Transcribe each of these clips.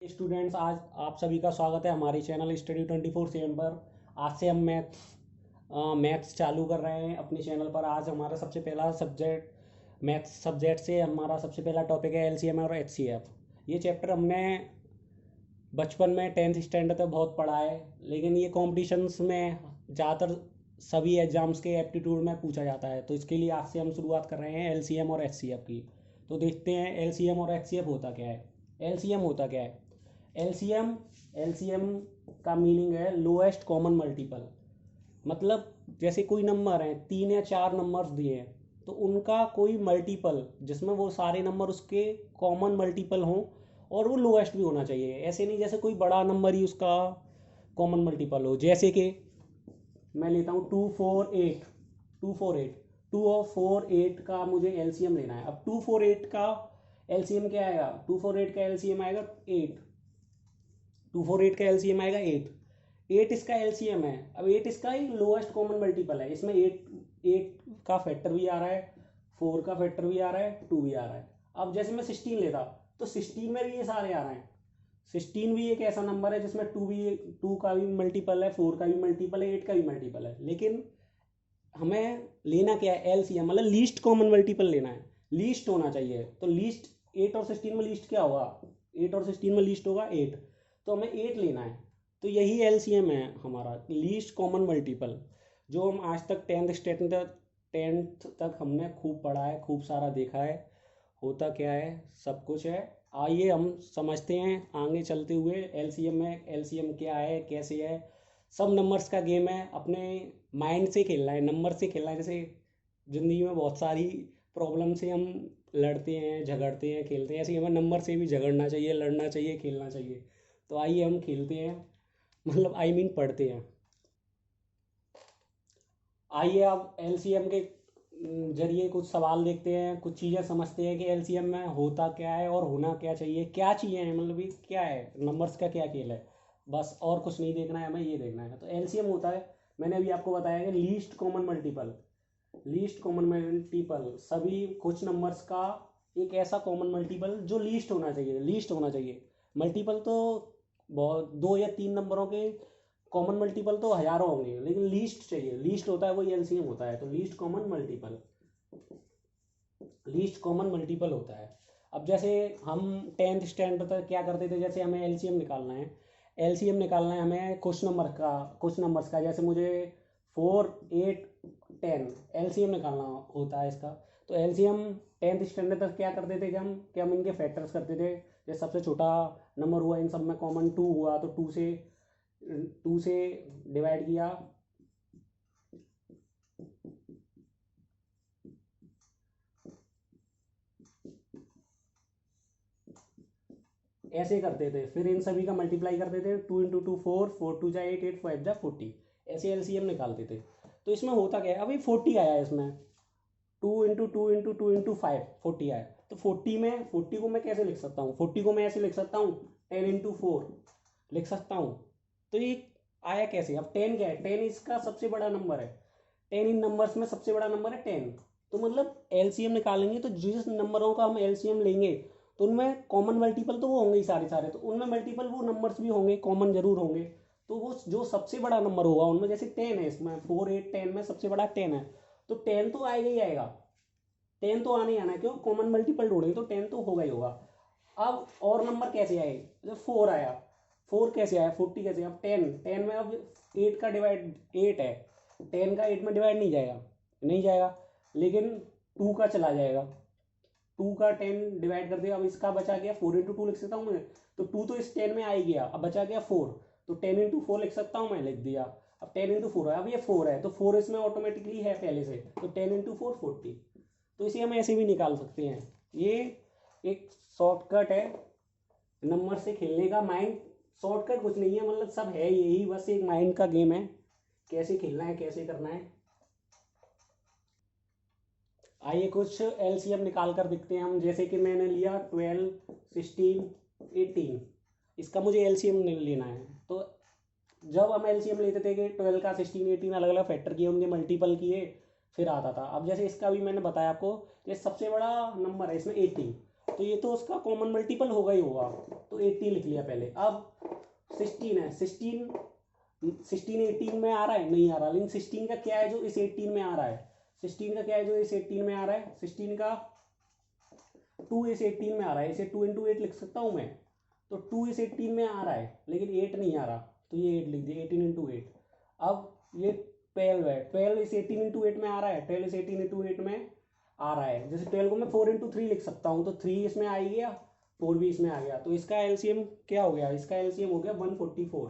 Students, आज आप सभी का स्वागत है हमारे चैनल स्टडी 24/7 पर। आज से हम मैथ्स चालू कर रहे हैं अपने चैनल पर। आज हमारा सबसे पहला सब्जेक्ट मैथ्स सब्जेक्ट से हमारा सबसे पहला टॉपिक है एलसीएम और एचसीएफ। ये चैप्टर हमने बचपन में 10th स्टैंडर्ड तक बहुत पढ़ा है, लेकिन ये कॉम्पिटिशन्स में ज़्यादातर सभी एग्जाम्स के एप्टीट्यूड में पूछा जाता है। तो इसके लिए आज से हम शुरुआत कर रहे हैं एलसीएम और एचसीएफ की। तो देखते हैं एलसीएम और एचसीएफ होता क्या है। एलसीएम होता क्या है? एलसीएम एलसीएम का मीनिंग है लोएस्ट कॉमन मल्टीपल। मतलब जैसे कोई नंबर है, 3 या 4 नंबर्स दिए हैं, तो उनका कोई मल्टीपल जिसमें वो सारे नंबर उसके कॉमन मल्टीपल हों और वो लोएस्ट भी होना चाहिए। ऐसे नहीं जैसे कोई बड़ा नंबर ही उसका कॉमन मल्टीपल हो। जैसे कि मैं लेता हूँ 248 248 2 और 4 8 का मुझे एलसीएम लेना है। अब 248 का एलसीएम क्या आएगा? 248 का एलसीएम आएगा 8। 248 का एलसीएम आएगा 8 इसका एलसीएम है। अब 8 इसका ही लोएस्ट कॉमन मल्टीपल है। इसमें 8 का फैक्टर भी आ रहा है, 4 का फैक्टर भी आ रहा है, 2 भी आ रहा है। अब जैसे मैं 16 लेता तो 16 में भी ये सारे आ रहे हैं। 16 भी एक ऐसा नंबर है जिसमें 2 का भी मल्टीपल है, 4 का भी मल्टीपल है, 8 का भी मल्टीपल है। लेकिन हमें लेना क्या है? एलसीएम, मतलब लीस्ट कॉमन मल्टीपल लेना है। लीस्ट होना चाहिए। तो लीस्ट 8 और 16 में लीस्ट क्या होगा? 8 और 16 में लीस्ट होगा 8। तो हमें 8 लेना है। तो यही एलसीएम है हमारा, लीस्ट कॉमन मल्टीपल, जो हम आज तक 10th तक हमने खूब पढ़ा है, खूब सारा देखा है। होता क्या है, सब कुछ है। आइए हम समझते हैं आगे चलते हुए एलसीएम में। एलसीएम क्या है, कैसे है। सब नंबर्स का गेम है, अपने माइंड से खेलना है, नंबर से खेलना है। जैसे ज़िंदगी में बहुत सारी प्रॉब्लम से हम लड़ते हैं, झगड़ते हैं, खेलते हैं, ऐसे ही हमें नंबर से भी झगड़ना चाहिए, लड़ना चाहिए, खेलना चाहिए। तो आइए हम खेलते हैं, मतलब पढ़ते हैं। आइए अब एलसीएम के जरिए कुछ सवाल देखते हैं, कुछ चीज़ें समझते हैं कि एलसीएम में होता क्या है और होना क्या चाहिए, क्या चीज़ें हैं, मतलब ये क्या है, नंबर्स का क्या खेल है। बस और कुछ नहीं देखना है हमें, ये देखना है। तो एलसीएम होता है, मैंने अभी आपको बताया कि least common multiple. Least common multiple सभी कुछ नंबर्स का एक ऐसा कॉमन मल्टीपल जो लीस्ट होना चाहिए, लीस्ट होना चाहिए। मल्टीपल तो बहुत 2 या 3 नंबरों के कॉमन मल्टीपल तो हजारों होंगे, लेकिन लीस्ट चाहिए। लीस्ट होता है वही एलसीएम होता है। तो least common multiple, least common multiple होता है। अब जैसे हम 10th स्टैंडर्ड तक क्या करते थे, जैसे हमें एलसीएम निकालना है, एलसीएम निकालना है हमें कुछ नंबर्स का। जैसे मुझे 4 8 10 एलसीएम निकालना होता है इसका। तो एलसीएम 10th स्टैंडर्ड तक क्या करते थे कि हम इनके फैक्टर्स करते थे। जैसे सबसे छोटा नंबर हुआ इन सब में कॉमन 2 हुआ, तो 2 से डिवाइड किया। ऐसे करते थे, फिर इन सभी का मल्टीप्लाई करते थे। 2 × 2 4, 4 2 जा 8, 8 5 जा 40, ऐसे एलसीएम निकालते थे। तो इसमें होता क्या है, अभी 40 आया है इसमें, 2 × 2 × 2 × 5 40 आया। तो 40 को मैं कैसे लिख सकता हूँ? 40 को मैं ऐसे लिख सकता हूँ, 10 × 4 लिख सकता हूँ। तो ये आया कैसे? अब 10 क्या है? 10 इसका सबसे बड़ा नंबर है। 10 इन नंबर्स में सबसे बड़ा नंबर है 10। तो मतलब एलसीएम निकालेंगे तो जिस नंबरों का हम एलसीएम लेंगे तो उनमें कॉमन मल्टीपल तो वो होंगे ही सारे सारे, तो उनमें मल्टीपल वो नंबर्स भी होंगे, कॉमन जरूर होंगे। तो वो जो सबसे बड़ा नंबर होगा उनमें, जैसे 10 है, इसमें 4 8 10 में सबसे बड़ा 10 है, तो 10 तो आएगा ही आएगा। 10 तो आने ही आना है, क्यों? कॉमन मल्टीपल ढूंढेंगे तो 10 तो होगा ही होगा। अब और नंबर कैसे आए? जब 4 आया, 4 कैसे आया, 40 कैसे? अब 10 में अब 8 का डिवाइड 8 है, 10 का 8 में डिवाइड नहीं जाएगा, नहीं जाएगा। लेकिन 2 का चला जाएगा, 2 का 10 डिवाइड कर दिया। अब इसका बचा गया 4 × 2 लिख सकता हूँ मैं, तो 2 तो इस 10 में आ ही गया। अब बचा गया 4, तो 10 × 4 लिख सकता हूँ मैं, लिख दिया। अब 10 × 4 है, अब ये 4 है, तो 4 इसमें ऑटोमेटिकली है पहले से, तो 10 × 4 40। तो इसे हम ऐसे भी निकाल सकते हैं। ये एक शॉर्टकट है नंबर से खेलने का। माइंड शॉर्टकट कुछ नहीं है, मतलब सब है यही, बस एक माइंड का गेम है, कैसे खेलना है, कैसे करना है। आइए कुछ एलसीएम निकाल कर दिखते हैं हम। जैसे कि मैंने लिया 12 16 18, इसका मुझे एलसीएम लेना है। तो जब हम एलसीएम लेते थे कि 12 का 16 18 अलग अलग फैक्टर किए, उनके मल्टीपल किए, फिर आता था। अब जैसे इसका भी मैंने बताया आपको, ये सबसे बड़ा नंबर है इसमें 18, तो ये तो उसका कॉमन मल्टीपल होगा ही होगा। तो 18 लिख लिया पहले। अब 16 है, 16 18 में आ रहा है, नहीं आ रहा, लेकिन 16 का क्या है जो इस 18 में आ रहा है, 16 का क्या है जो इस 18 में आ रहा है, 16 का 2 इस 18 में आ रहा है, इसे 2 इंटू 8 लिख सकता हूँ मैं, तो 2 इस 18 में आ रहा है लेकिन 8 नहीं आ रहा, तो ये 8 लिख दिया, 18 इंटू 8। अब ये 12 है, 12 इस 18 इंटू 8 में आ रहा है, 12 इस 18 इंटू 8 में आ रहा है, जैसे 12 को मैं 4 इंटू 3 लिख सकता हूँ, तो 3 इसमें आ ही गया, 4 भी इसमें आ गया, तो इसका एलसीएम क्या हो गया, इसका एलसीएम हो गया 144।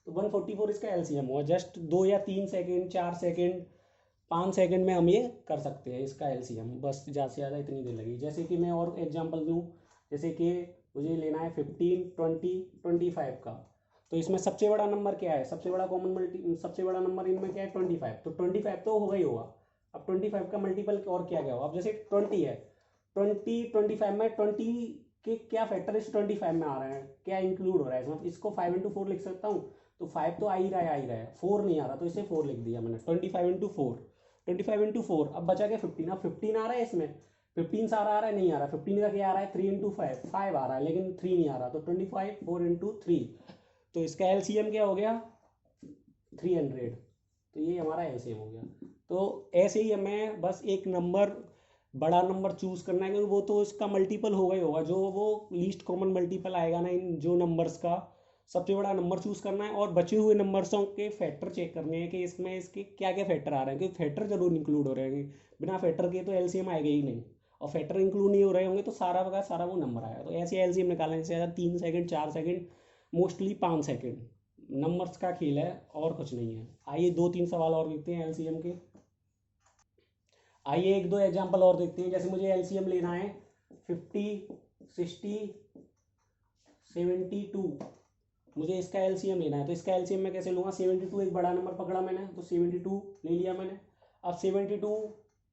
तो 144 इसका एलसीएम हुआ। जस्ट 2 या 3 सेकेंड, 4 सेकेंड, 5 सेकंड में हम ये कर सकते हैं इसका एलसीएम, बस ज़्यादा से ज़्यादा इतनी देर लगी। जैसे कि मैं और एग्जांपल दूँ, जैसे कि मुझे लेना है 15, 20, 25 का, तो इसमें सबसे बड़ा नंबर क्या है, सबसे बड़ा कॉमन मल्टी, सबसे बड़ा नंबर इनमें क्या है 25, तो 25 तो होगा ही होगा। अब 25 का मल्टीपल और क्या क्या होगा, अब जैसे 20 है, 25 में 20 के क्या फैक्टर इस 25 में आ रहे हैं, क्या इंक्लूड हो रहा है इसमें, इसको 5 इंटू 4 लिख सकता हूँ, तो 5 तो आ ही रहा है, 4 नहीं आ रहा, तो इसे 4 लिख दिया मैंने, 25 इंटू 4, 25 इंटू 4। अब बचा क्या 15, अब 15 आ रहा है इसमें, 15 सारा आ रहा है, नहीं आ रहा, 15 का क्या आ रहा है 3 इंटू 5, 5 आ रहा है लेकिन 3 नहीं आ रहा, तो 25 4 इंटू 3, तो इसका एलसीएम क्या हो गया 300, तो ये हमारा एलसीएम हो गया। तो ऐसे ही हमें बस एक नंबर, बड़ा नंबर चूज करना है, क्योंकि वो तो इसका मल्टीपल होगा ही होगा, जो वो लीस्ट कॉमन मल्टीपल आएगा ना इन जो नंबर्स का, सबसे बड़ा नंबर चूज करना है, और बचे हुए नंबर्सों के फैक्टर चेक करने हैं कि इसमें इसके क्या क्या फैक्टर आ रहे हैं, क्योंकि फैक्टर जरूर इंक्लूड हो रहे हैं, बिना फैक्टर के तो एलसीएम आएगा ही नहीं, और फैक्टर इंक्लूड नहीं हो रहे होंगे तो सारा का सारा वो नंबर आएगा। तो ऐसे एलसीएम निकालने से ज़्यादा 3 second, 4 second, mostly 5 second, numbers का खेल है और कुछ नहीं है। आइए 2-3 सवाल और देखते हैं एलसीएम के। आइए 1-2 एग्जांपल और देखते हैं। जैसे मुझे एलसीएम लेना है 50, 60, 72, मुझे इसका एलसीएम लेना है, तो इसका एलसीएम मैं कैसे लूँगा, 72 एक बड़ा नंबर पकड़ा मैंने, तो 72 ले लिया मैंने। अब 72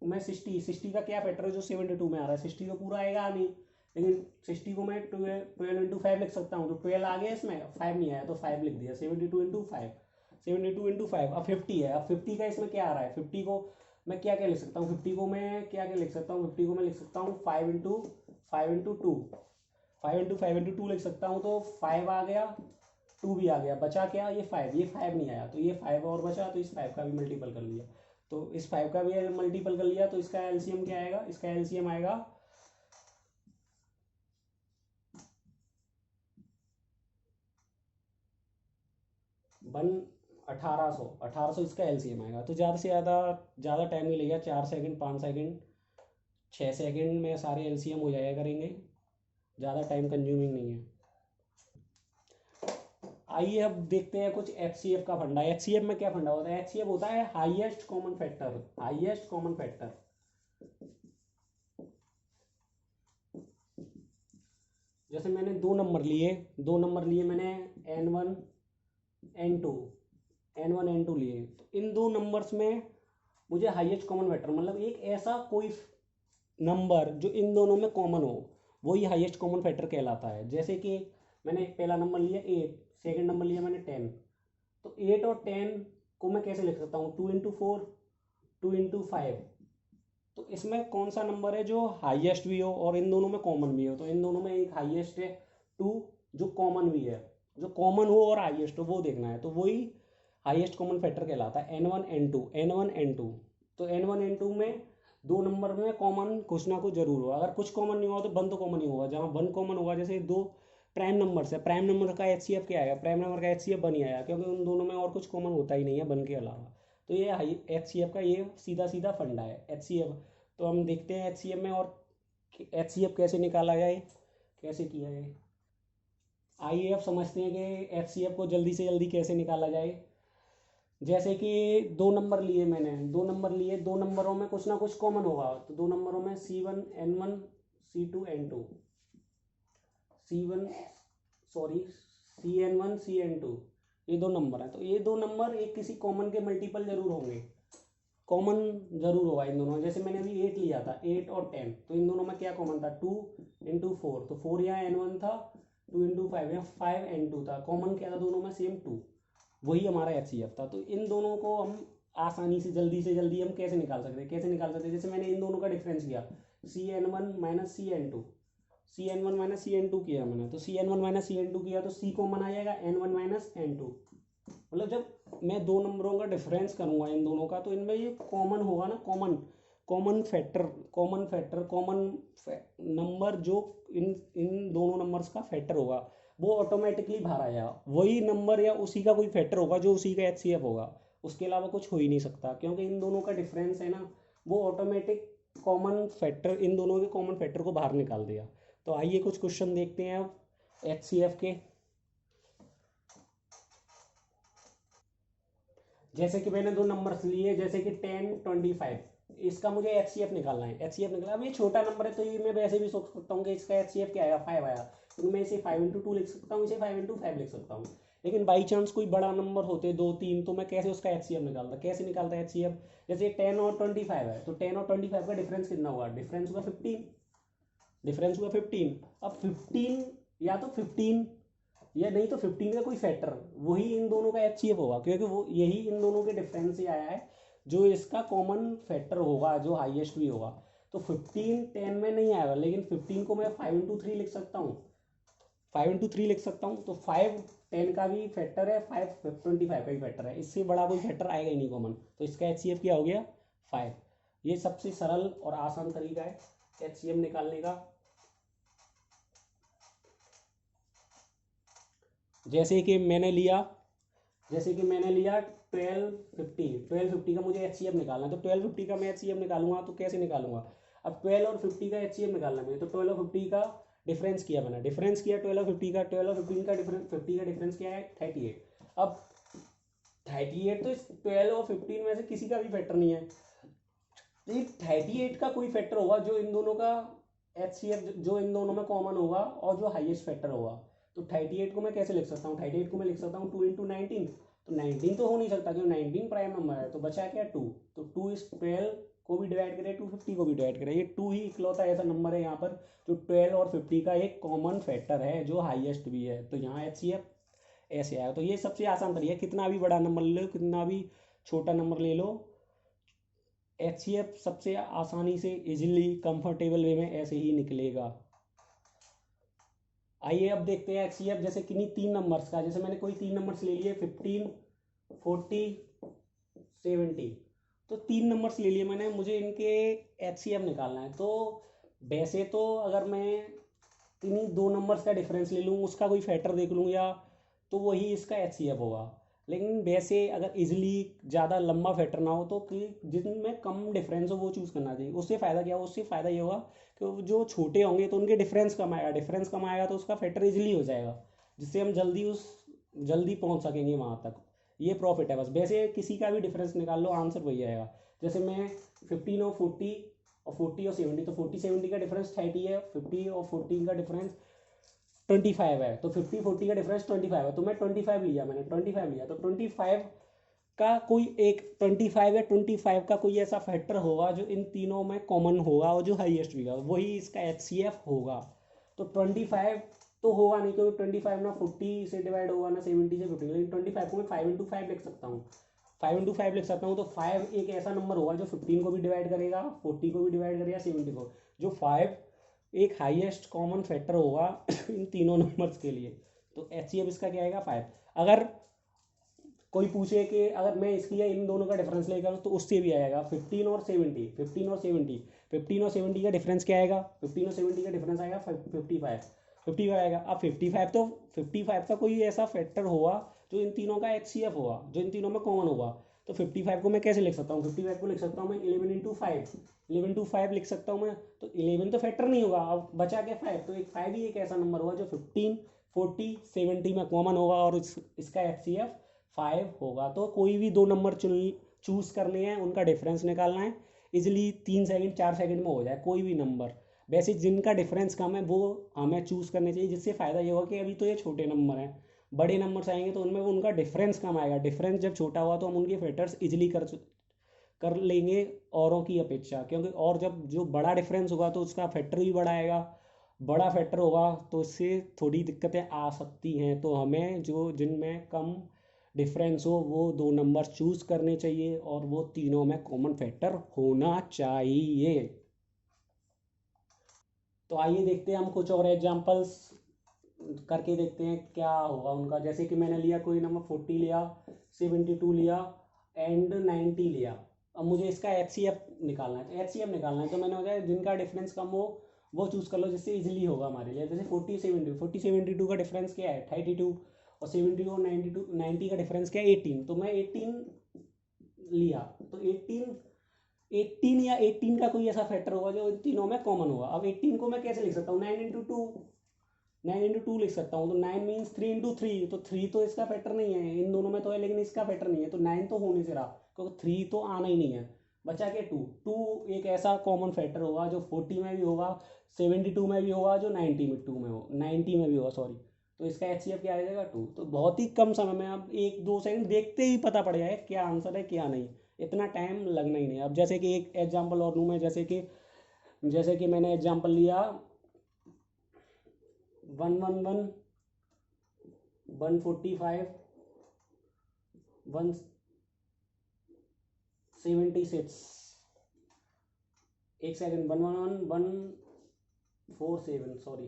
में 60 का क्या फैक्टर है जो 72 में आ रहा है, 60 तो पूरा आएगा नहीं, लेकिन 60 को मैं 12 इंटू 5 लिख सकता हूँ, तो 12 आ गया इसमें, 5 नहीं आया तो 5 लिख दिया, 72 इंटू 5, 72 इंटू 5। अब 50 है, अब 50 का इसमें क्या आ रहा है, 50 को मैं क्या क्या लिख सकता हूँ, 50 को मैं क्या क्या लिख सकता हूँ, 50 को मैं लिख सकता हूँ 5 इंटू 5 इंटू 2, 5 इंटू 5 इंटू 2 लिख सकता हूँ, तो 5 आ गया, 2 भी आ गया, बचा क्या ये 5, ये 5 नहीं आया, तो ये 5 और बचा, तो इस 5 का भी मल्टीपल कर लिया, तो इस 5 का भी मल्टीपल कर लिया, तो इसका एलसीएम क्या आएगा, इसका एलसीएम आएगा 1800 इसका एलसीएम आएगा। तो ज़्यादा से ज़्यादा टाइम नहीं लगेगा, 4 सेकंड, 5 सेकंड, 6 सेकंड में सारे एलसीएम हो जाया करेंगे, ज़्यादा टाइम कंज्यूमिंग नहीं है। आइए अब देखते हैं कुछ एचसीएफ का फंडा। एचसीएफ में क्या फंडा होता है, एचसीएफ होता है highest common factor, highest common factor. जैसे मैंने दो नंबर लिए मैंने n1 n2, n1 n2 लिए, तो इन दो नंबर्स में मुझे हाईएस्ट कॉमन फैक्टर, मतलब एक ऐसा कोई नंबर जो इन दोनों में कॉमन हो, वही हाईएस्ट कॉमन फैक्टर कहलाता है। जैसे कि मैंने पहला नंबर लिया 8, सेकेंड नंबर लिया मैंने 10, तो 8 और 10 को मैं कैसे लिख सकता हूँ, 2 इंटू 4, 2 इंटू 5, तो इसमें कौन सा नंबर है जो हाईएस्ट भी हो और इन दोनों में कॉमन भी हो, तो इन दोनों में एक हाईएस्ट है 2, जो कॉमन भी है, जो कॉमन हो और हाईएस्ट हो वो देखना है, तो वही हाईएस्ट कॉमन फैक्टर कहलाता है n1 n2, n1 n2। तो n1 n2 में दो नंबर में कॉमन कुछ ना कुछ जरूर होगा, अगर कुछ कॉमन नहीं होगा तो वन तो कॉमन ही होगा, जहाँ वन कॉमन होगा, जैसे दो प्राइम नंबर है, प्राइम नंबर का एचसीएफ क्या आएगा, प्राइम नंबर का एचसीएफ बन ही आया, क्योंकि उन दोनों में और कुछ कॉमन होता ही नहीं है वन के अलावा। तो ये एचसीएफ का ये सीधा सीधा फंडा है एचसीएफ। तो हम देखते हैं एचसीएफ में और एचसीएफ कैसे निकाला जाए, कैसे किया जाए। आइए अब समझते हैं कि एचसीएफ को जल्दी से जल्दी कैसे निकाला जाए। जैसे कि दो नंबर लिए मैंने, दो नंबरों में कुछ ना कुछ कॉमन होगा, तो दो नंबरों में C1 N1, C2 N2, C1 sorry CN1 CN2, ये दो नंबर हैं, तो ये दो नंबर एक किसी कॉमन के मल्टीपल जरूर होंगे, कॉमन जरूर होगा इन दोनों। जैसे मैंने अभी 8 लिया था, 8 और 10, तो इन दोनों में क्या कॉमन था, 2 इंटू 4, तो 4 यहाँ N1 था, 2 इंटू 5 यहाँ 5 N2 था, कॉमन क्या था दोनों में, सेम 2, वही हमारा एचसीएफ था। तो इन दोनों को हम आसानी से जल्दी हम कैसे निकाल सकते हैं, जैसे मैंने इन दोनों का डिफरेंस किया, CN1 minus CN2, Cn1 minus Cn2 किया मैंने, तो Cn1 माइनस Cn2 किया तो C कॉमन आ जाएगा, N1 माइनस N2। मतलब जब मैं दो नंबरों का डिफरेंस करूंगा इन दोनों का, तो इनमें ये कॉमन होगा ना, कॉमन कॉमन नंबर जो इन इन दोनों नंबर्स का फैक्टर होगा वो ऑटोमेटिकली बाहर आ जाएगा। वही नंबर या उसी का कोई फैक्टर होगा जो उसी का एचसीएफ होगा, उसके अलावा कुछ हो ही नहीं सकता, क्योंकि इन दोनों का डिफरेंस है ना, वो ऑटोमेटिक कॉमन फैक्टर, इन दोनों के कॉमन फैक्टर को बाहर निकाल दिया। तो आइए कुछ क्वेश्चन देखते हैं अब एचसीएफ के। जैसे कि मैंने दो नंबर्स लिए, जैसे कि 10, 25, इसका मुझे एचसीएफ निकालना है। एचसीएफ निकाला, अब ये छोटा नंबर है तो ये मैं वैसे भी सोच सकता हूँ कि इसका एचसीएफ क्या आएगा, 5 आया, तो मैं इसे 5 × 2 लिख सकता हूँ, इसे 5 × 5 लिख सकता हूँ। लेकिन बाई चांस कोई बड़ा नंबर होते 2, 3, तो मैं कैसे उसका एचसीएफ निकालता, कैसे निकालता है एचसीएफ। जैसे 10 और 25 है, तो 10 और 25 का डिफरेंस कितना हुआ, डिफरेंस हुआ 15, डिफरेंस हुआ 15। अब 15 या तो 15 या नहीं तो 15 का कोई फैक्टर, वही इन दोनों का एचसीएफ होगा, क्योंकि वो यही इन दोनों के डिफरेंस से आया है जो इसका कॉमन फैक्टर होगा, जो हाईएस्ट भी होगा। तो 15 10 में नहीं आएगा, लेकिन 15 को मैं 5 × 3 लिख सकता हूँ, 5 × 3 लिख सकता हूँ। तो 5 10 का भी फैक्टर है, 5 25 का भी फैक्टर है, इससे बड़ा कोई फैक्टर आएगा ही नहीं कॉमन, तो इसका एचसीएफ क्या हो गया, 5। ये सबसे सरल और आसान तरीका है एचसीएफ निकालने का। जैसे कि मैंने लिया 1250 का मुझे एचसीएफ निकालना है, तो 1250 का मैं एचसीएफ निकालूंगा तो कैसे निकालूंगा। अब 12 और 50 का एचसीएफ निकालना है, तो 12 और 50 का डिफरेंस किया मैंने, डिफरेंस किया 12 और 50 का, 12 और 15 का डिफरेंस, 50 का डिफरेंस क्या है 38। अब 38 तो इस 12 और 15 में से किसी का भी फैक्टर नहीं है, तो ये 38 का कोई फैक्टर होगा जो इन दोनों का एचसीएफ, जो इन दोनों में कॉमन होगा और जो हाईएस्ट फैक्टर होगा। तो 38 को मैं कैसे लिख सकता हूँ, 38 को मैं लिख सकता हूँ 2 × 19, तो 19 तो हो नहीं सकता क्योंकि 19 प्राइम नंबर है, तो बचा क्या 2, तो 2 इस 12 को भी डिवाइड करे, 250 को भी डिवाइड करे, ये 2 ही इकलौता ऐसा नंबर है यहाँ पर जो 12 और 50 का एक कॉमन फैक्टर है जो हाईएस्ट भी है, तो यहाँ एचसीएफ ऐसे आया। तो ये सबसे आसान तरीका है, कितना भी बड़ा नंबर ले लो, कितना भी छोटा नंबर ले लो, एचसीएफ सबसे आसानी से इजीली कंफर्टेबल वे में ऐसे ही निकलेगा। आइए अब देखते हैं एचसीएफ जैसे किन्हीं 3 नंबर्स का, जैसे मैंने कोई 3 नंबर्स ले लिए 15, 40, 70, तो 3 नंबर्स ले लिए मैंने, मुझे इनके एचसीएफ निकालना है। तो वैसे तो अगर मैं किन्हीं 2 नंबर्स का डिफरेंस ले लूँ, उसका कोई फैक्टर देख लूँ या, तो वही इसका एचसीएफ होगा। लेकिन वैसे अगर इजीली ज़्यादा लंबा फैक्टर ना हो तो कि जिनमें कम डिफरेंस हो वो चूज़ करना चाहिए। उससे फ़ायदा क्या हो, उससे फ़ायदा ये होगा कि जो छोटे होंगे तो उनके डिफरेंस कम आएगा, डिफरेंस कम आएगा तो उसका फैक्टर इजीली हो जाएगा, जिससे हम जल्दी पहुंच सकेंगे वहाँ तक। ये प्रॉफिट है बस, वैसे किसी का भी डिफरेंस निकाल लो आंसर वही आएगा। जैसे मैं 15 और 40 और 40 और 70, तो 40 70 का डिफरेंस 30 है, 50 और 14 का डिफरेंस 25 है, तो 50 40 का डिफरेंस 25 है, तो मैं 25 लिया, मैंने 25 लिया, तो 25 का कोई एक 25 या 25 का कोई ऐसा फैक्टर होगा जो इन तीनों में कॉमन होगा और जो हाईएस्ट भी होगा, वही इसका एचसीएफ होगा। तो 25 तो होगा नहीं, क्योंकि 25 ना 40 से डिवाइड होगा ना 70 से 50, लेकिन 25 को मैं 5 × 5 लिख सकता हूँ, 5 × 5 लिख सकता हूँ। तो 5 एक ऐसा नंबर होगा जो 15 को भी डिवाइड करेगा, 40 को भी डिवाइड करेगा, 70 को, जो 5 एक हाईएस्ट कॉमन फैक्टर होगा इन तीनों नंबर्स के लिए। तो एचसीएफ इसका क्या आएगा 5। अगर कोई पूछे कि अगर मैं इसकी या इन दोनों का डिफरेंस लेकर तो उससे भी आएगा 15 और 70, 15 और 70, 15 और 70 का डिफरेंस क्या आएगा, 15 और 70 का डिफरेंस आएगा 55 आएगा। अब 55 तो 55 का कोई ऐसा फैक्टर होगा जो इन तीनों का एचसीएफ होगा, जो इन तीनों में कॉमन होगा। तो 55 को मैं कैसे लिख सकता हूँ, 55 को लिख सकता हूँ मैं 11 × 5 लिख सकता हूँ मैं। तो 11 तो फैक्टर नहीं होगा, अब बचा क्या 5, तो एक 5 ही एक ऐसा नंबर होगा जो 15 40 70 में कॉमन होगा और इसका एचसीएफ 5 होगा। तो कोई भी 2 नंबर चूज करने हैं, उनका डिफरेंस निकालना है, इजिली 3 सेकंड 4 सेकंड में हो जाए कोई भी नंबर। वैसे जिनका डिफरेंस कम है वो हमें चूज़ करने चाहिए, जिससे फ़ायदा ये होगा कि अभी तो ये छोटे नंबर हैं, बड़े नंबर्स आएंगे तो उनमें उनका डिफरेंस कम आएगा, डिफरेंस जब छोटा हुआ तो हम उनके फैक्टर्स इजिली कर लेंगे औरों की अपेक्षा, क्योंकि और जब जो बड़ा डिफरेंस होगा तो उसका फैक्टर भी बड़ा आएगा, बड़ा फैक्टर होगा तो इससे थोड़ी दिक्कतें आ सकती हैं। तो हमें जो जिनमें कम डिफरेंस हो वो 2 नंबर चूज़ करने चाहिए और वो तीनों में कॉमन फैक्टर होना चाहिए। तो आइए देखते हैं हम कुछ और एग्जांपल्स करके देखते हैं क्या होगा उनका। जैसे कि मैंने लिया कोई नंबर 40 लिया, 72 लिया एंड 90 लिया। अब मुझे इसका एच सी एफ निकालना है, एच सी एफ निकालना है। तो मैंने बताया जिनका डिफरेंस कम हो वो चूज़ कर लो, जिससे इजीली होगा हमारे लिए। जैसे 40 72 का डिफरेंस क्या है 32, और 72 और 90 का डिफरेंस क्या है 18। तो मैं 18 लिया। तो 18 या 18 का कोई ऐसा फैक्टर होगा जो इन तीनों में कॉमन होगा। अब 18 को मैं कैसे लिख सकता हूँ, 9 इंटू टू लिख सकता हूँ। तो 9 मीन्स 3 इंटू 3। तो 3 तो इसका फैक्टर नहीं है, इन दोनों में तो है लेकिन इसका फैक्टर नहीं है। तो 9 तो हो नहीं से रहा, क्योंकि 3 तो आना ही नहीं है। बचा के 2। एक ऐसा कॉमन फैक्टर होगा जो 40 में भी होगा, 72 में भी होगा, जो 90 में भी होगा, सॉरी। तो इसका एच सी एफ क्या आ जाएगा 2। तो बहुत ही कम समय में, अब 1 2 सेकंड देखते ही पता पड़ जाए क्या आंसर है क्या नहीं, इतना टाइम लगना ही नहीं। अब जैसे कि एक एग्जाम्पल और लूँ मैं, जैसे कि मैंने एग्जाम्पल लिया 111, 145, 176। एक सेकंड, 111, 147, सॉरी,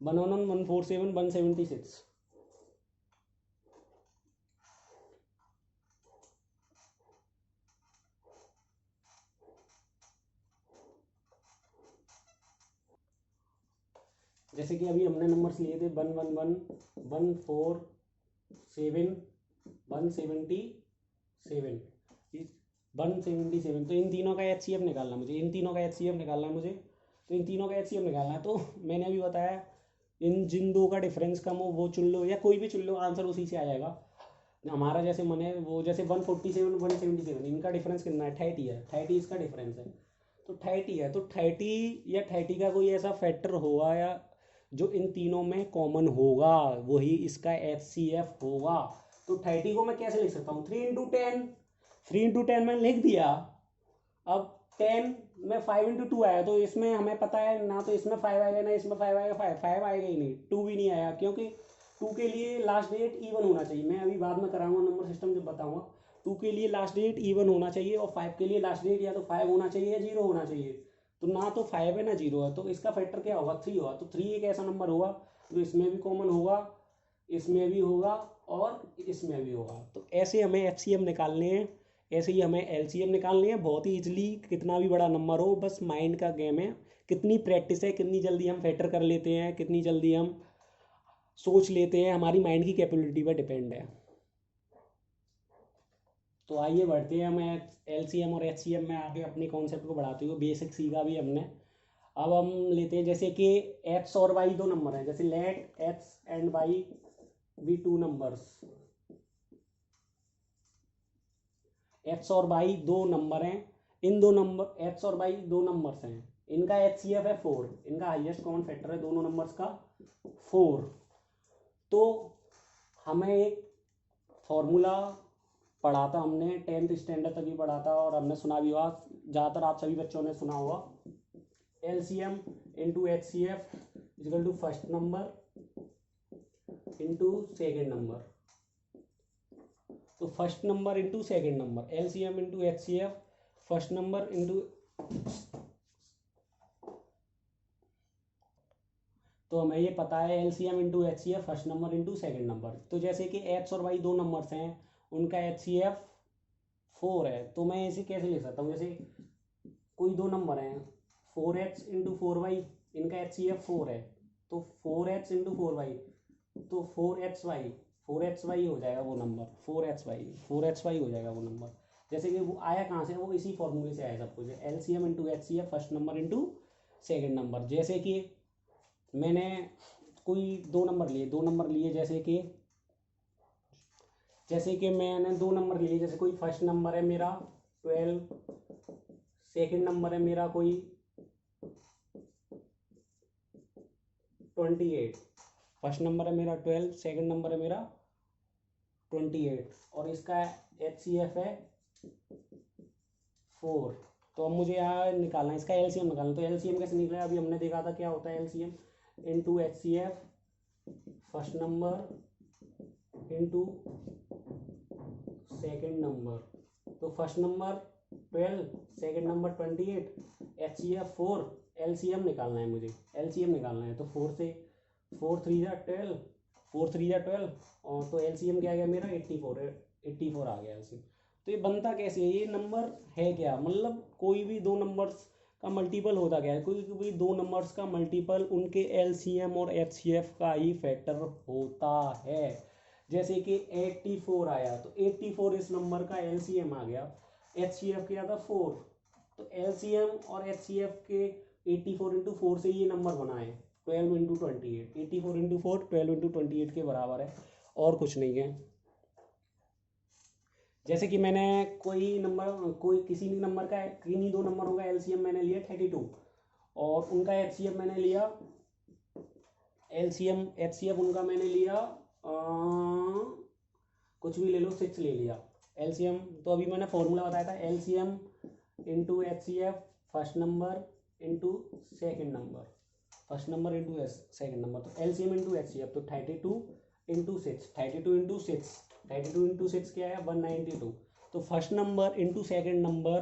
111, 147, 176। जैसे कि अभी हमने नंबर्स लिए थे 111, 147, 177, 177। तो इन तीनों का एच सी एफ निकालना मुझे, इन तीनों का एच सी एफ निकालना है मुझे। तो इन तीनों का एच सी एफ निकालना है। तो मैंने अभी बताया इन जिन दो का डिफरेंस कम हो वो चुन लो, या कोई भी चुन लो, आंसर उसी से आ जाएगा हमारा। जैसे मन है वो, जैसे 147, 177, इनका डिफरेंस कितना है 30 है, 30 इसका डिफरेंस है। तो 30 है, तो 30 या 30 का कोई ऐसा फैक्टर होगा या जो इन तीनों में कॉमन होगा, वही इसका एच सी एफ होगा। तो 30 को मैं कैसे लिख सकता हूँ, 3 इंटू 10। 3 इंटू 10 मैंने लिख दिया। अब 10 में 5 इंटू 2 आया, तो इसमें हमें पता है ना, तो इसमें 5 आएगा ना इसमें 5 आएगा, 5 आएगा ही नहीं, 2 भी नहीं आया, क्योंकि 2 के लिए लास्ट डेट इवन होना चाहिए। मैं अभी बाद में कराऊंगा नंबर सिस्टम जब बताऊंगा। 2 के लिए लास्ट डेट इवन होना चाहिए, और 5 के लिए लास्ट डेट या तो 5 होना चाहिए या 0 होना चाहिए। तो ना तो 5 है ना 0 है, तो इसका फैक्टर क्या होगा 3 होगा। तो 3 एक ऐसा नंबर होगा जो इसमें भी कॉमन होगा, इसमें भी होगा और इसमें भी होगा। तो ऐसे हमें एच सी एम निकालने हैं, ऐसे ही हमें एलसीएम निकालनी है, बहुत ही इजीली। कितना भी बड़ा नंबर हो, बस माइंड का गेम है, कितनी प्रैक्टिस है, कितनी जल्दी हम फैक्टर कर लेते हैं, कितनी जल्दी हम सोच लेते हैं, हमारी माइंड की कैपेबिलिटी पर डिपेंड है। तो आइए बढ़ते हैं, मैं एलसीएम और एचसीएम में आगे अपने कॉन्सेप्ट को बढ़ाते हुए बेसिक सीखा भी हमने। अब हम लेते हैं जैसे कि एक्स और वाई दो नंबर हैं, जैसे let x and y be two numbers. X और वाई दो नंबर हैं, इन दो नंबर एक्स और वाई दो नंबर्स हैं, इनका एच सी एफ है 4, इनका हाईएस्ट कॉमन फैक्टर है दोनों नंबर्स का 4। तो हमें एक फॉर्मूला पढ़ा था हमने, 10th स्टैंडर्ड तक भी पढ़ा था, और हमने सुना भी हुआ, ज़्यादातर आप सभी बच्चों ने सुना होगा। L C M into H C F is equal to first number into second number. तो first number into second number, L C M into H C F, first number into, तो हमें ये पता है L C M into H C F first number into second number. तो जैसे कि x और वाई दो नंबर्स हैं, उनका एच सी एफ 4 है, तो मैं इसे कैसे लिख सकता हूँ, जैसे कोई दो नंबर हैं 4x इंटू 4y, इनका एच सी एफ 4 है, तो 4x इंटू 4y, तो 4xy हो जाएगा वो नंबर, 4xy हो जाएगा वो नंबर। जैसे कि वो आया कहाँ से, वो इसी फॉर्मूले से आया सब कुछ, L C M into H C F first number into second number. जैसे कि मैंने कोई दो नंबर लिए जैसे कि मैंने दो नंबर लिए, जैसे कोई फर्स्ट नंबर है मेरा 12, सेकेंड नंबर है मेरा कोई 28। फर्स्ट नंबर है मेरा 12, सेकेंड नंबर है मेरा 28, और इसका एच सी एफ है 4। तो अब मुझे यहाँ निकालना है, इसका एलसीएम निकालना। तो एलसीएम कैसे निकलेगा, अभी हमने देखा था क्या होता है LCM, into H C F first number into second number. तो first number 12, second number 28, H C F 4, LCM निकालना है मुझे, एलसीएम निकालना है। तो 4 से 4 3 जा 12, 4 3 जा 12, और तो एलसीएम क्या आ गया मेरा 84 है, 84 आ गया एलसीएम। तो ये बनता कैसे है, ये नंबर है क्या, मतलब कोई भी दो नंबर्स का मल्टीपल होता क्या है, कोई भी दो नंबर्स का मल्टीपल उनके एलसीएम और एचसीएफ का ही फैक्टर होता है। जैसे कि 84 आया तो 84 इस नंबर का एलसीएम आ गया, एचसीएफ क्या था 4, तो एलसीएम और एचसीएफ के 84 इंटू 4 से ये नंबर बना है 12 इंटू 28, 84 इंटू 4 12 इंटू 28 के बराबर है, और कुछ नहीं है। जैसे कि मैंने कोई नंबर, कोई किसी नंबर का, किन्हीं दो नंबरों का एलसीएम मैंने लिया 32, और उनका एचसीएफ मैंने लिया, एलसीएम एचसीएफ उनका मैंने लिया कुछ भी ले लो 6 ले लिया एलसीएम। तो अभी मैंने फॉर्मूला बताया था, LCM into HCF first number into second number, first number into second number. तो एलसीएम इंटू एचसीएफ, तो 32 इंटू 6, 32 इंटू 6, 32 इंटू 6 क्या है 192। तो first number into second number,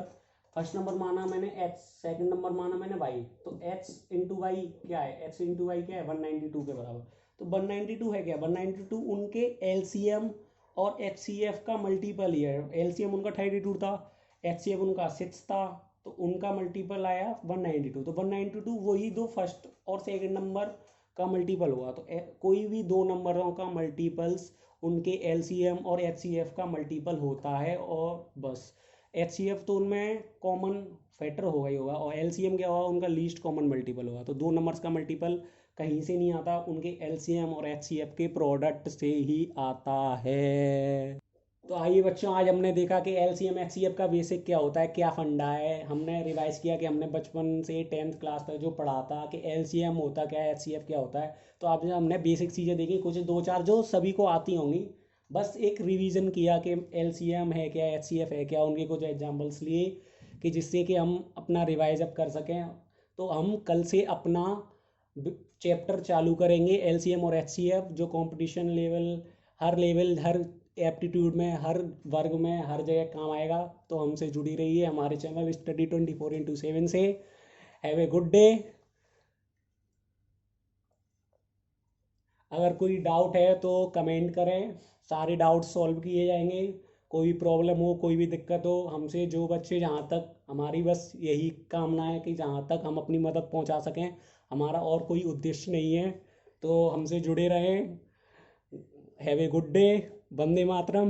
first number माना मैंने एच, सेकेंड नंबर माना मैंने वाई, तो एच इंटू वाई क्या है, एच इंटू वाई क्या है 192 के बराबर। तो 192 है क्या, 192 उनके एलसीएम और एचसीएफ का मल्टीपल ही है। एलसीएम उनका 32 था, एचसीएफ उनका 6 था, तो उनका मल्टीपल आया 192। तो 192 वही दो फर्स्ट और सेकेंड नंबर का मल्टीपल हुआ। तो कोई भी दो नंबरों का मल्टीपल्स उनके एलसीएम और एचसीएफ का मल्टीपल होता है, और बस एचसीएफ तो उनमें कॉमन फैक्टर होगा ही होगा, और एलसीएम क्या होगा उनका लीस्ट कॉमन मल्टीपल होगा। तो दो नंबर्स का मल्टीपल कहीं से नहीं आता, उनके एलसीएम और एचसीएफ के प्रोडक्ट से ही आता है। तो आइए बच्चों, आज हमने देखा कि एलसीएम एचसीएफ का बेसिक क्या होता है, क्या फंडा है। हमने रिवाइज किया कि हमने बचपन से 10th क्लास तक जो पढ़ा था कि एलसीएम होता क्या है, एचसीएफ क्या होता है। तो आज हमने बेसिक चीज़ें देखी, कुछ दो चार जो सभी को आती होंगी, बस एक रिवीजन किया कि एलसीएम है क्या, एचसीएफ है क्या, उनके कुछ एग्जांपल्स लिए कि जिससे कि हम अपना रिवाइज अप कर सकें। तो हम कल से अपना चैप्टर चालू करेंगे एलसीएम और एचसीएफ, जो कंपटीशन लेवल हर एप्टीट्यूड में, हर वर्ग में, हर जगह काम आएगा। तो हमसे जुड़ी रहिए हमारे चैनल स्टडी 24x7 से। Have a good day. अगर कोई डाउट है तो कमेंट करें, सारे डाउट सॉल्व किए जाएंगे। कोई प्रॉब्लम हो, कोई भी दिक्कत हो, हमसे जो बच्चे, जहाँ तक हमारी बस यही कामना है कि जहाँ तक हम अपनी मदद पहुँचा सकें, हमारा और कोई उद्देश्य नहीं है। तो हमसे जुड़े रहें। Have a good day. Vande Mataram.